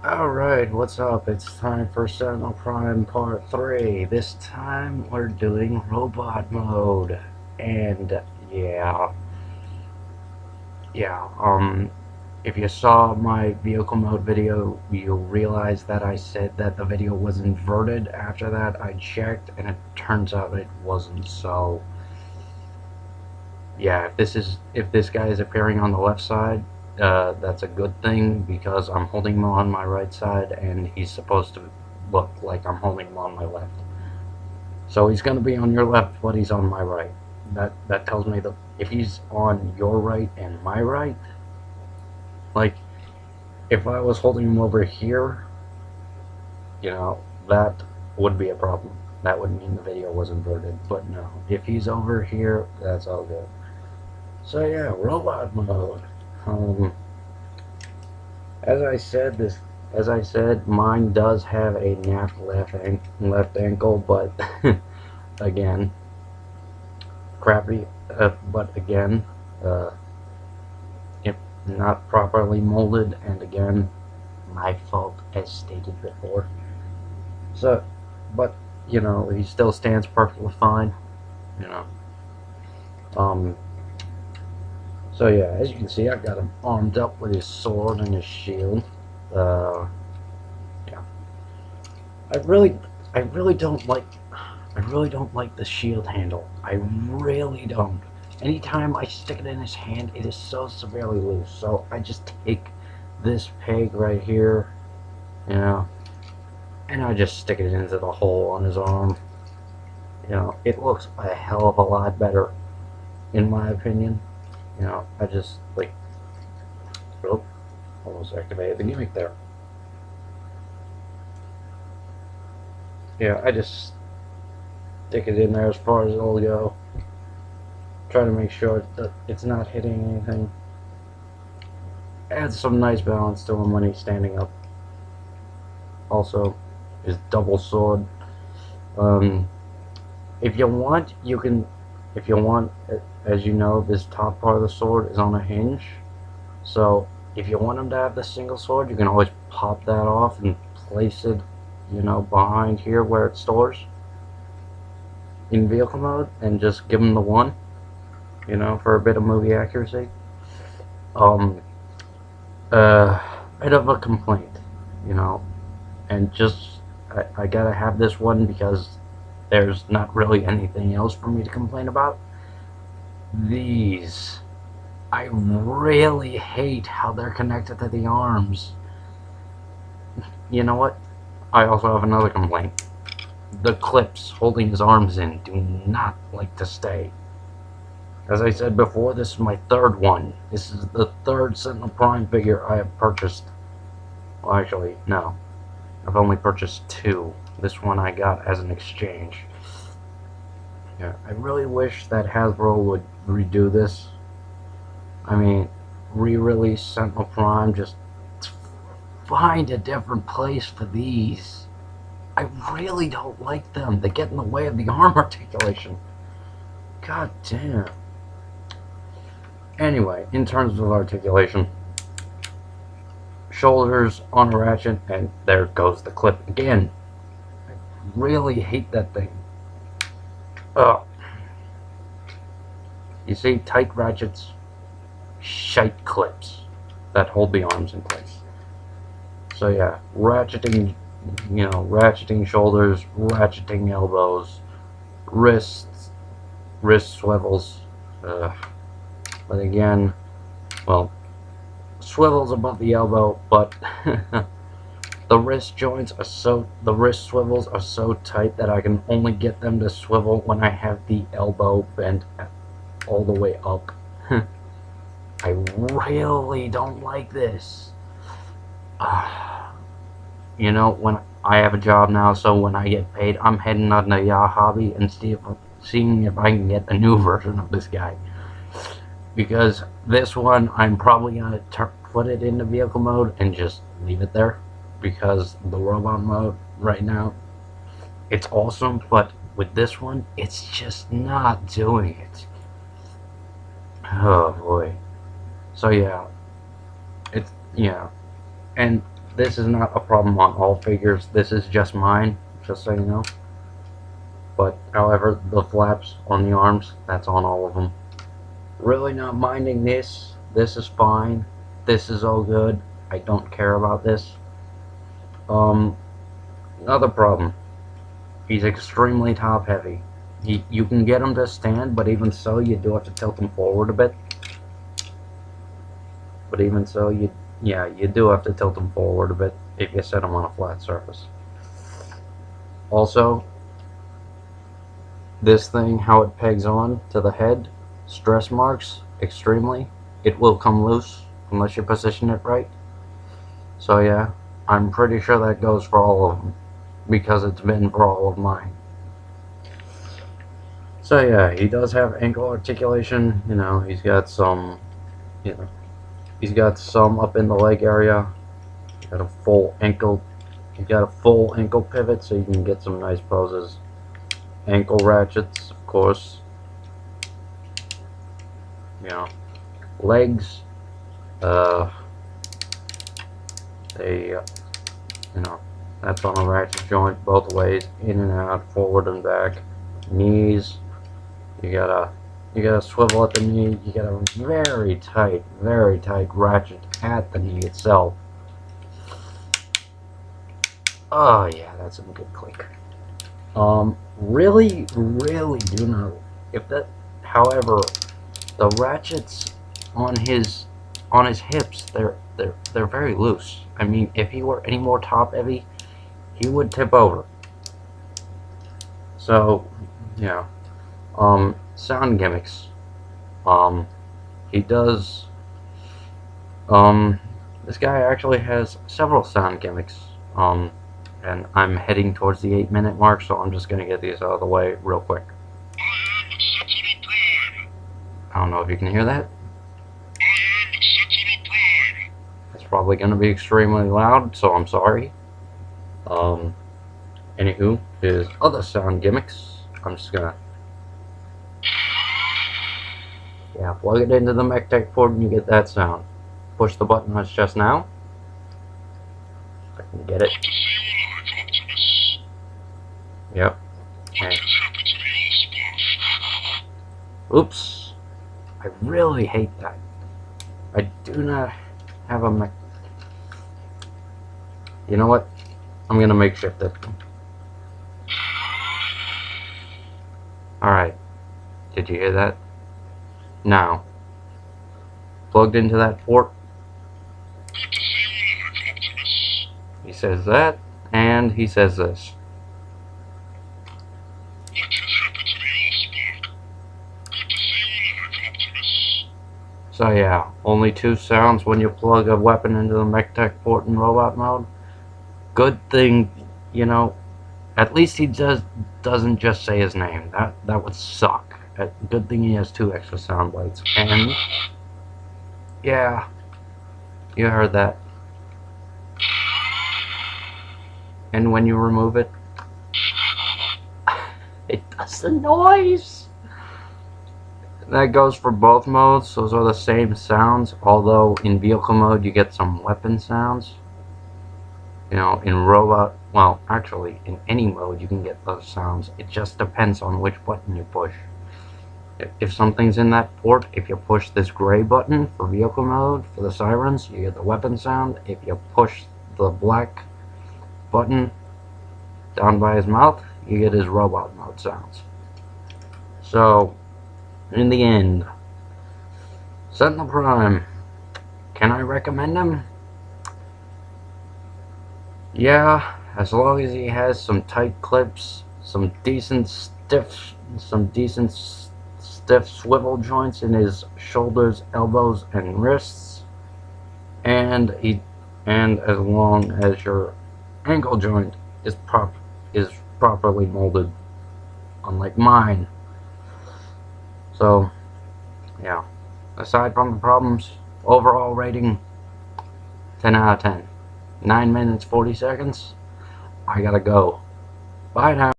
Alright, what's up? It's time for Sentinel Prime Part 3. This time we're doing robot mode. And yeah, yeah, if you saw my vehicle mode video, you'll realize that I said that the video was inverted. After that, I checked and it turns out it wasn't. So, yeah, if this guy is appearing on the left side, that's a good thing because I'm holding him on my right side and he's supposed to look like I'm holding him on my left. So he's going to be on your left, but he's on my right. That tells me that if he's on your right and my right, like if I was holding him over here, that would be a problem. That would mean the video was inverted. But no, if he's over here, that's all good. So yeah, robot mode. Um, as I said, mine does have a napped left ankle, but again, crappy. But again, uh, if not properly molded, and again, my fault, as stated before. So, but he still stands perfectly fine. You know. Um. So yeah, as you can see, I've got him armed up with his sword and his shield. Uh, yeah. I really, I really don't like, I really don't like the shield handle. I really don't. Anytime I stick it in his hand, it is so severely loose. So I just take this peg right here, and I just stick it into the hole on his arm. It looks a hell of a lot better, in my opinion. I just like, oh, almost activated the gimmick there. I just stick it in there as far as it'll go. Try to make sure that it's not hitting anything. Adds some nice balance to him when he's standing up. Also, his double sword. If you want, you can. If you want, as you know, this top part of the sword is on a hinge. So if you want him to have the single sword, you can always pop that off and place it, behind here where it stores in vehicle mode, and just give him the one, for a bit of movie accuracy. Bit of a complaint, and just I gotta have this one because there's not really anything else for me to complain about. These, I really hate how they're connected to the arms. You know what? I also have another complaint. The clips holding his arms in do not like to stay. As I said before, this is my third one. This is the third Sentinel Prime figure I have purchased. Well, actually, no. I've only purchased two. This one I got as an exchange. Yeah, I really wish that Hasbro would redo this. I mean, re-release Sentinel Prime, just find a different place for these. I really don't like them. They get in the way of the arm articulation. God damn. Anyway, in terms of articulation, shoulders on a ratchet, and there goes the clip again. I really hate that thing. You see, tight ratchets, shite clips that hold the arms in place. So yeah, ratcheting shoulders, ratcheting elbows, wrist swivels. But again, well, swivels above the elbow, but the wrist swivels are so tight that I can only get them to swivel when I have the elbow bent all the way up. I really don't like this. When I have a job now, so when I get paid, I'm heading on to Yah Hobby and seeing if I can get a new version of this guy. Because this one, I'm probably going to put it into vehicle mode and just leave it there. Because the robot mode right now, it's awesome, but with this one, it's just not doing it. Oh boy. So yeah, and this is not a problem on all figures. This is just mine, just so you know. But however, the flaps on the arms, that's on all of them. Really not minding this. This is fine. This is all good. I don't care about this. Another problem. He's extremely top heavy. You can get him to stand, but even so, you do have to tilt him forward a bit. But even so, you do have to tilt him forward a bit if you set him on a flat surface. Also, this thing, how it pegs on to the head, stress marks extremely. It will come loose unless you position it right. So yeah, I'm pretty sure that goes for all of them, because it's been for all of mine. So yeah, he does have ankle articulation. You know, he's got some, he's got some up in the leg area. He's got a full ankle pivot, so you can get some nice poses. Ankle ratchets, of course. You know, legs. That's on a ratchet joint both ways, in and out, forward and back. Knees. You gotta swivel at the knee. You got a very tight ratchet at the knee itself. Oh yeah, that's some good click. Really do not. However, the ratchets on his hips, they're very loose. I mean, if he were any more top heavy, he would tip over. So, yeah. Sound gimmicks. He does. This guy actually has several sound gimmicks. And I'm heading towards the 8-minute mark, so I'm just gonna get these out of the way real quick. I am Sentinel Prime. I don't know if you can hear that. I am Sentinel Prime. It's probably gonna be extremely loud, so I'm sorry. Anywho, his other sound gimmicks. I'm just gonna plug it into the MechTech port and you get that sound. Push the button on his chest now. I can get it. Good to see you alive, Optimus. Yep. What has happened to the Allspark? Oops. I really hate that. I do not have a mech. You know what? I'm gonna makeshift it. Alright. Did you hear that? Now. Plugged into that port. Good to see you alive, Optimus. He says that, and he says this. What has happened to the Allspark? Good to see you alive, Optimus. So yeah, only 2 sounds when you plug a weapon into the MechTech port in robot mode. Good thing, you know, at least he doesn't just say his name. That would suck. Good thing he has 2 extra sound bites. And yeah, you heard that. And when you remove it, it does the noise. That goes for both modes. Those are the same sounds, although in vehicle mode you get some weapon sounds. You know, in robot, well, actually, in any mode you can get those sounds. It just depends on which button you push. If something's in that port, if you push this gray button for vehicle mode, for the sirens, you get the weapon sound. If you push the black button down by his mouth, you get his robot mode sounds. So, in the end, Sentinel Prime, can I recommend him? Yeah, as long as he has some tight clips, some decent stiff swivel joints in his shoulders, elbows, and wrists, and as long as your ankle joint is properly molded, unlike mine. So, yeah. Aside from the problems, overall rating 10 out of 10. 9 minutes 40 seconds. I gotta go. Bye now.